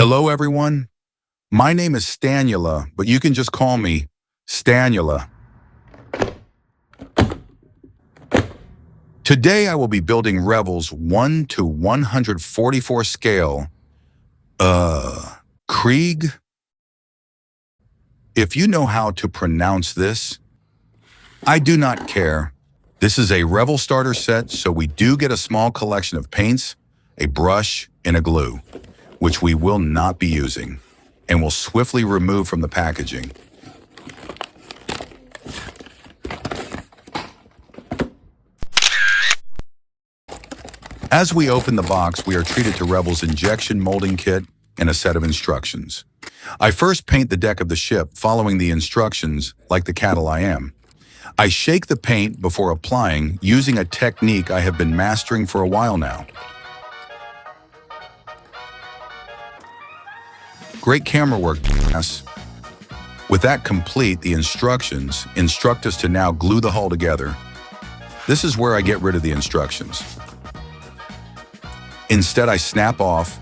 Hello, everyone. My name is Stanula, but you can just call me Stanula. Today, I will be building Revell's 1 to 144 scale, Krieg. If you know how to pronounce this, I do not care. This is a Revell starter set, so we do get a small collection of paints, a brush, and a glue, which we will not be using, and will swiftly remove from the packaging. As we open the box, we are treated to Revell's injection molding kit and a set of instructions. I first paint the deck of the ship, following the instructions like the cattle I am. I shake the paint before applying, using a technique I have been mastering for a while now. Great camera work, yes. With that complete, the instructions instruct us to now glue the hull together. This is where I get rid of the instructions. Instead, I snap off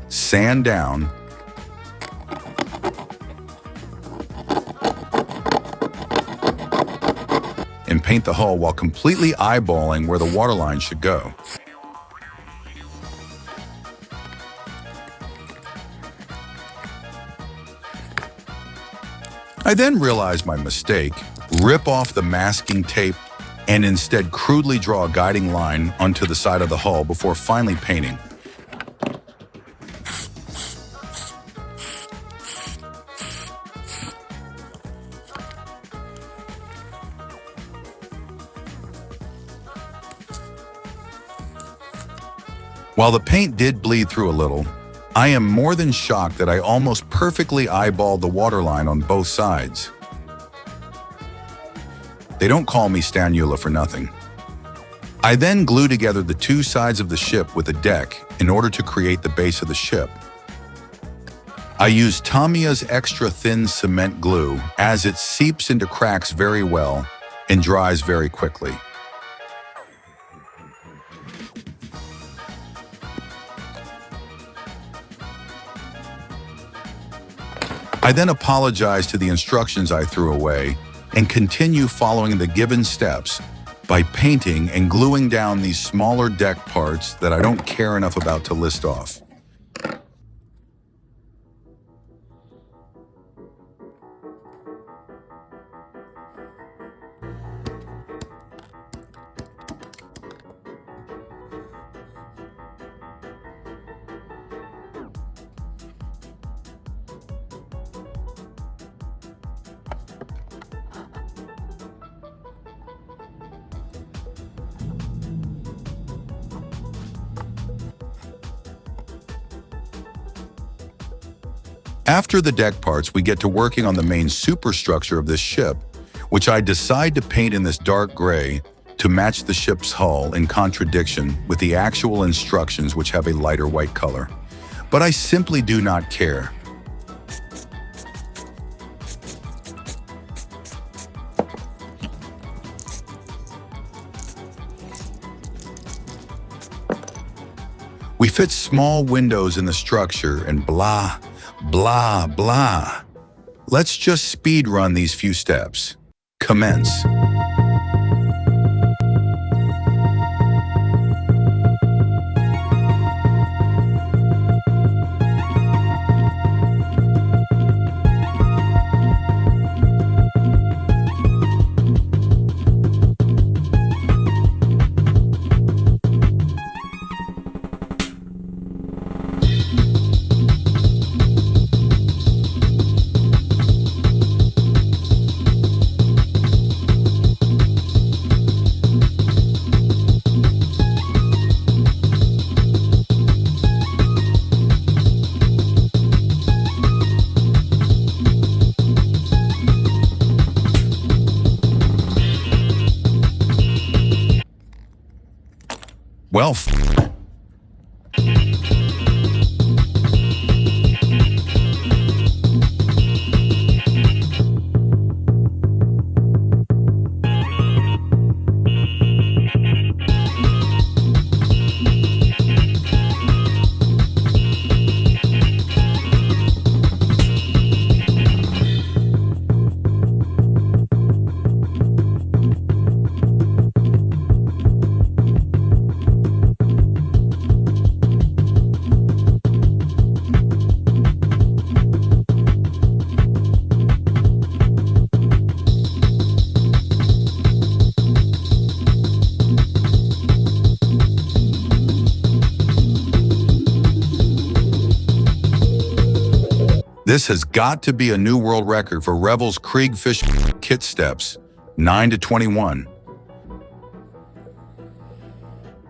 sand down, and paint the hull while completely eyeballing where the waterline should go. I then realize my mistake, rip off the masking tape, and instead crudely draw a guiding line onto the side of the hull before finally painting. While the paint did bleed through a little, I am more than shocked that I almost perfectly eyeballed the waterline on both sides. They don't call me Stanula for nothing. I then glue together the two sides of the ship with the deck in order to create the base of the ship. I use Tamiya's extra thin cement glue as it seeps into cracks very well and dries very quickly. I then apologize to the instructions I threw away and continue following the given steps by painting and gluing down these smaller deck parts that I don't care enough about to list off. After the deck parts, we get to working on the main superstructure of this ship, which I decide to paint in this dark gray to match the ship's hull in contradiction with the actual instructions, which have a lighter white color. But I simply do not care. We fit small windows in the structure and blah, blah, blah. Let's just speed run these few steps. Commence. Well, This has got to be a new world record for Revell's Kriegsfischkutter kit steps, 9 to 21.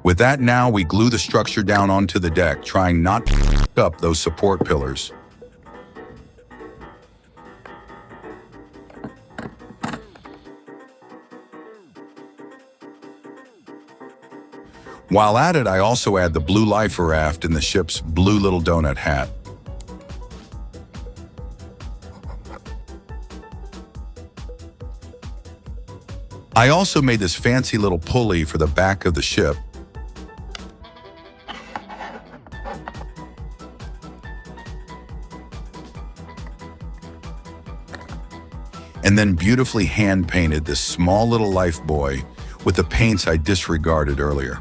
With that now, we glue the structure down onto the deck, trying not to f up those support pillars. While at it, I also add the blue lifer raft and the ship's blue little donut hat. I also made this fancy little pulley for the back of the ship. And then beautifully hand-painted this small little life buoy with the paints I disregarded earlier.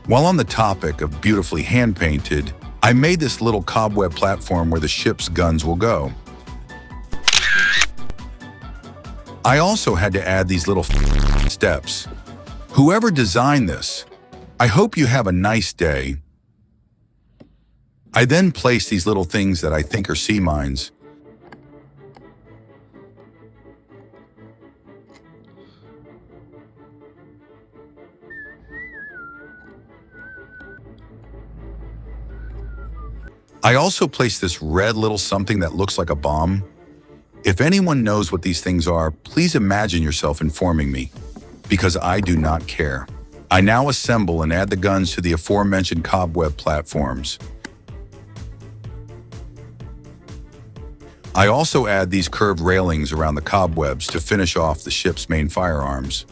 While on the topic of beautifully hand-painted, I made this little cobweb platform where the ship's guns will go. I also had to add these little steps. Whoever designed this, I hope you have a nice day. I then place these little things that I think are sea mines. I also place this red little something that looks like a bomb. If anyone knows what these things are, please imagine yourself informing me, because I do not care. I now assemble and add the guns to the aforementioned cobweb platforms. I also add these curved railings around the cobwebs to finish off the ship's main firearms.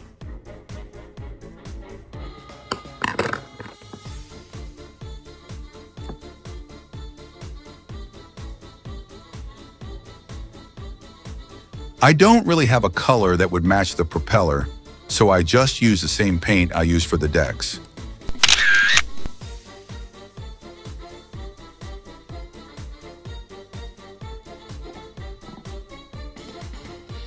I don't really have a color that would match the propeller, so I just use the same paint I use for the decks.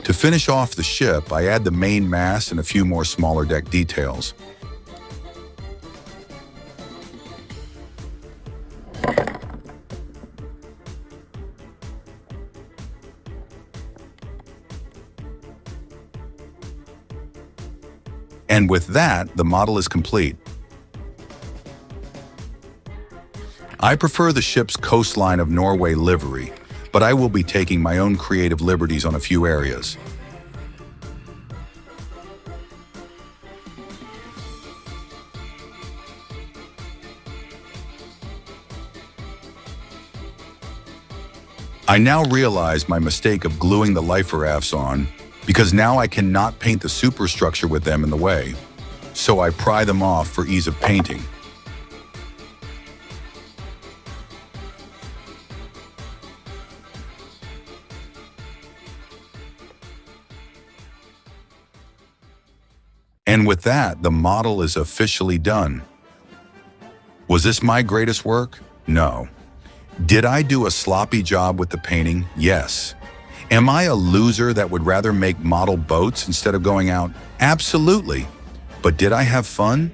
To finish off the ship, I add the main mast and a few more smaller deck details. And with that, the model is complete. I prefer the ship's coastline of Norway livery, but I will be taking my own creative liberties on a few areas. I now realize my mistake of gluing the lifer rafts on, because now I cannot paint the superstructure with them in the way, so I pry them off for ease of painting. And with that, the model is officially done. Was this my greatest work? No. Did I do a sloppy job with the painting? Yes. Am I a loser that would rather make model boats instead of going out? Absolutely. But did I have fun?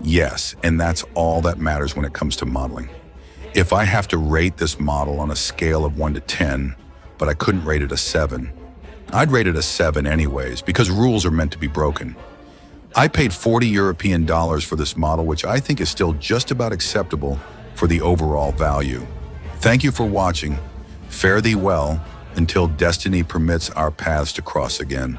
Yes, and that's all that matters when it comes to modeling. If I have to rate this model on a scale of 1 to 10, but I couldn't rate it a 7, I'd rate it a 7 anyways, because rules are meant to be broken. I paid 40 European dollars for this model, which I think is still just about acceptable for the overall value. Thank you for watching. Fare thee well, until destiny permits our paths to cross again.